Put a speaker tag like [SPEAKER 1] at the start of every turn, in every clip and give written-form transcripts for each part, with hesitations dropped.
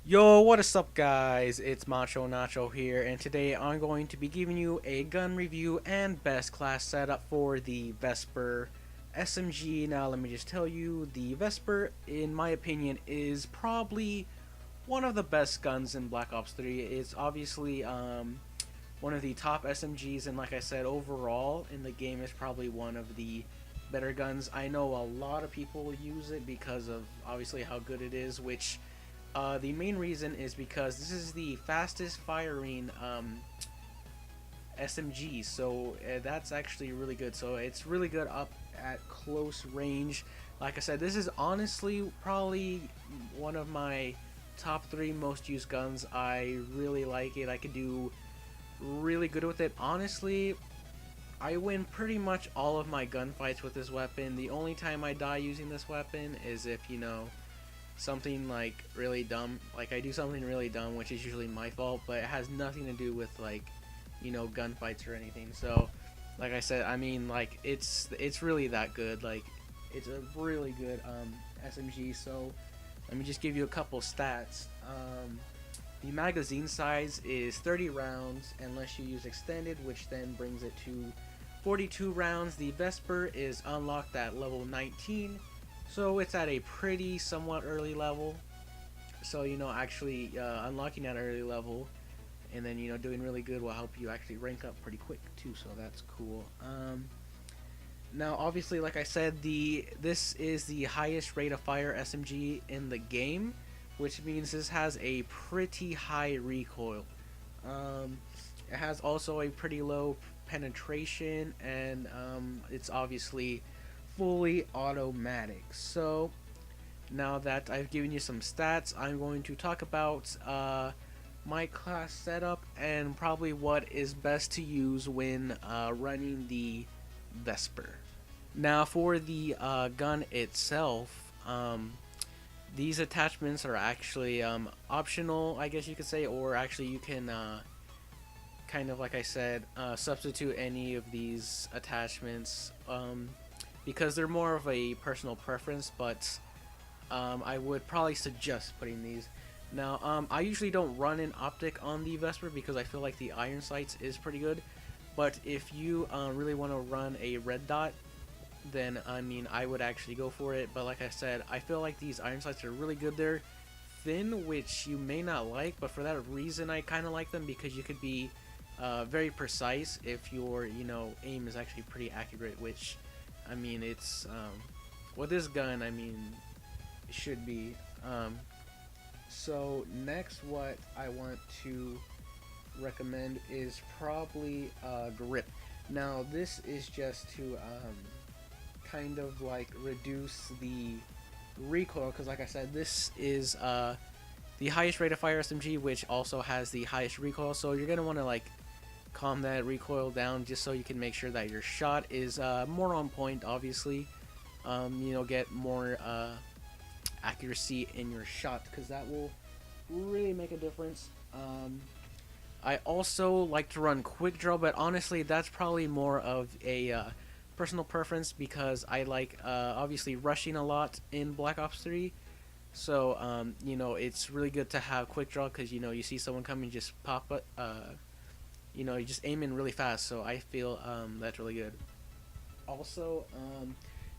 [SPEAKER 1] Yo, what is up, guys? It's Macho Nacho here, and today I'm going to be giving you a gun review and best class setup for the Vesper SMG. Now, let me just tell you, the Vesper, in my opinion, is probably one of the best guns in Black Ops 3. It's obviously one of the top SMGs, and like I said, overall in the game, is probably one of the better guns. I know a lot of people use it because of obviously how good it is, which the main reason is because this is the fastest firing SMG, so that's actually really good. So it's really good up at close range. Like I said, this is honestly probably one of my top three most used guns. I really like it. I could do really good with it. Honestly, I win pretty much all of my gunfights with this weapon. The only time I die using this weapon is if, something like really dumb, like I do something really dumb, which is usually my fault, but it has nothing to do with like gunfights or anything. So like I said, I mean, like it's really that good. Like it's a really good SMG. So let me just give you a couple stats. The magazine size is 30 rounds unless you use extended, which then brings it to 42 rounds. The Vesper is unlocked at level 19, so it's at a pretty somewhat early level. So actually unlocking at an early level and then doing really good will help you actually rank up pretty quick too. So that's cool. Now, obviously, like I said, this is the highest rate of fire SMG in the game, which means this has a pretty high recoil. Um, it has also a pretty low penetration, and it's obviously fully automatic. So now that I've given you some stats, I'm going to talk about my class setup and probably what is best to use when running the Vesper. Now, for the gun itself, these attachments are actually optional, I guess you could say, or actually you can kind of, like I said, substitute any of these attachments because they're more of a personal preference, but I would probably suggest putting these. Now, I usually don't run an optic on the Vesper because I feel like the iron sights is pretty good, but if you really want to run a red dot, then I mean I would actually go for it. But like I said, I feel like these iron sights are really good. They're thin, which you may not like, but for that reason I kind of like them because you could be very precise if your aim is actually pretty accurate, which I mean it's with this gun, I mean it should be. So next, what I want to recommend is probably grip. Now this is just to kind of like reduce the recoil, because like I said, this is the highest rate of fire SMG, which also has the highest recoil, so you're gonna want to like calm that recoil down just so you can make sure that your shot is more on point, obviously. Get more accuracy in your shot, because that will really make a difference. I also like to run quick draw, but honestly that's probably more of a personal preference because I like obviously rushing a lot in Black Ops 3. So it's really good to have quick draw because you see someone coming, just pop it. You just aim in really fast. So I feel that's really good. Also,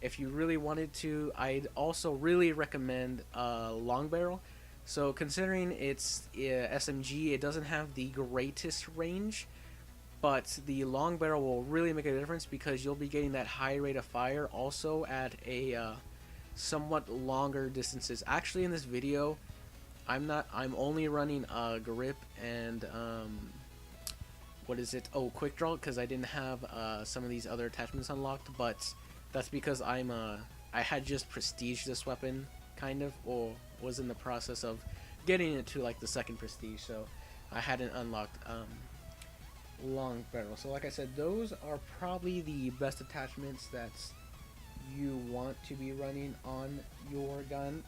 [SPEAKER 1] if you really wanted to, I'd also really recommend long barrel. So considering it's SMG, it doesn't have the greatest range, but the long barrel will really make a difference because you'll be getting that high rate of fire also at a somewhat longer distances. Actually, in this video, I'm only running grip and what is it? Oh, quick draw, because I didn't have some of these other attachments unlocked. But that's because I had just prestige this weapon, kind of, or was in the process of getting it to like the second prestige, so I hadn't unlocked long barrel. So like I said, those are probably the best attachments that you want to be running on your gun.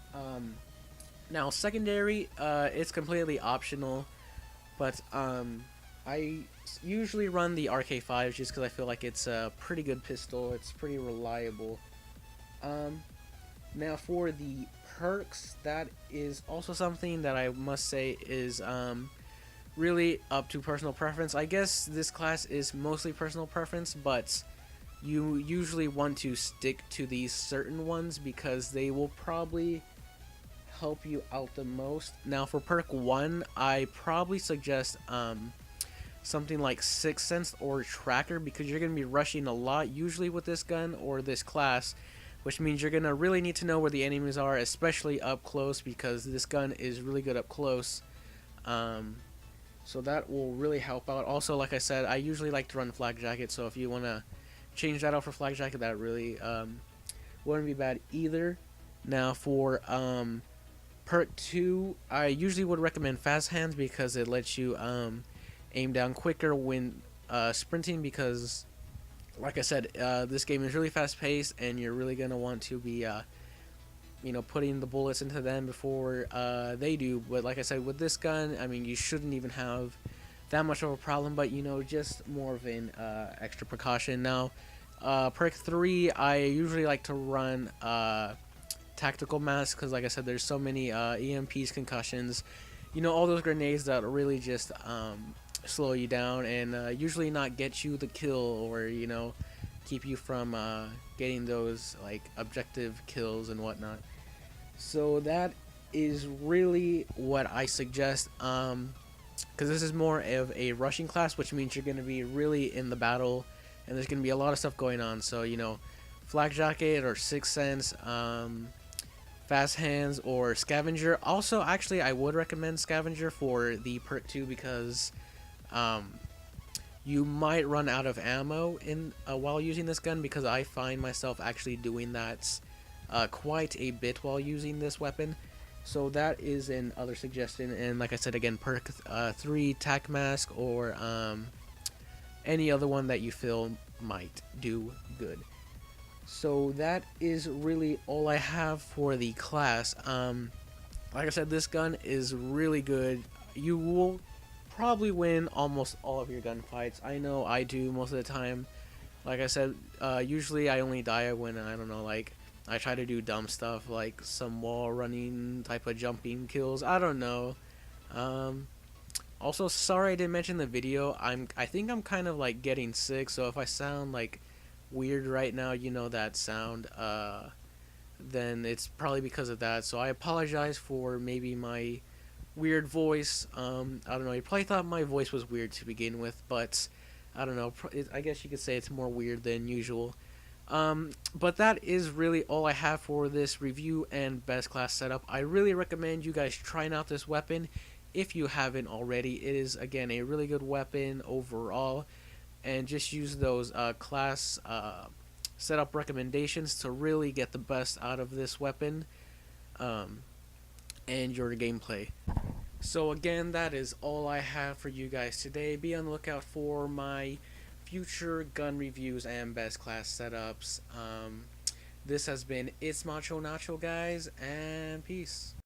[SPEAKER 1] Now secondary, it's completely optional, but I usually run the RK5 just because I feel like it's a pretty good pistol. It's pretty reliable. Um, Now for the perks, that is also something that I must say is really up to personal preference. I guess this class is mostly personal preference, but you usually want to stick to these certain ones because they will probably help you out the most. Now for perk 1, I probably suggest something like Sixth Sense or Tracker because you're going to be rushing a lot usually with this gun or this class, which means you're going to really need to know where the enemies are, especially up close because this gun is really good up close. So that will really help out. Also, like I said, I usually like to run Flak Jacket, so if you want to change that out for Flak Jacket, that really wouldn't be bad either. Now for perk 2, I usually would recommend Fast Hands because it lets you aim down quicker when sprinting because, like I said, this game is really fast paced and you're really going to want to be putting the bullets into them before they do. But like I said, with this gun, I mean, you shouldn't even have that much of a problem, but just more of an extra precaution. Now perk 3, I usually like to run tactical mask because, like I said, there's so many EMPs, concussions, all those grenades that really just slow you down and usually not get you the kill or keep you from getting those like objective kills and whatnot. So that is really what I suggest because this is more of a rushing class, which means you're going to be really in the battle and there's going to be a lot of stuff going on. So Flak Jacket or Sixth Sense, Fast Hands or Scavenger. Also, actually, I would recommend Scavenger for the perk 2 because you might run out of ammo while using this gun because I find myself actually doing that quite a bit while using this weapon. So that is another suggestion. And like I said again, perk 3, Tac Mask, or any other one that you feel might do good. So that is really all I have for the class. Like I said, this gun is really good. You will probably win almost all of your gunfights. I know I do most of the time. Like I said, usually I only die when, I don't know, like I try to do dumb stuff like some wall running type of jumping kills. I don't know. Also, sorry I didn't mention the video. I think I'm kind of like getting sick, so if I sound like weird right now, that sound, then it's probably because of that. So I apologize for maybe my weird voice. I don't know, you probably thought my voice was weird to begin with, but I don't know, I guess you could say it's more weird than usual. But that is really all I have for this review and best class setup. I really recommend you guys trying out this weapon if you haven't already. It is, again, a really good weapon overall, and just use those class setup recommendations to really get the best out of this weapon and your gameplay. So again, that is all I have for you guys today. Be on the lookout for my future gun reviews and best class setups. This has been It's Macho Nacho, guys, and peace.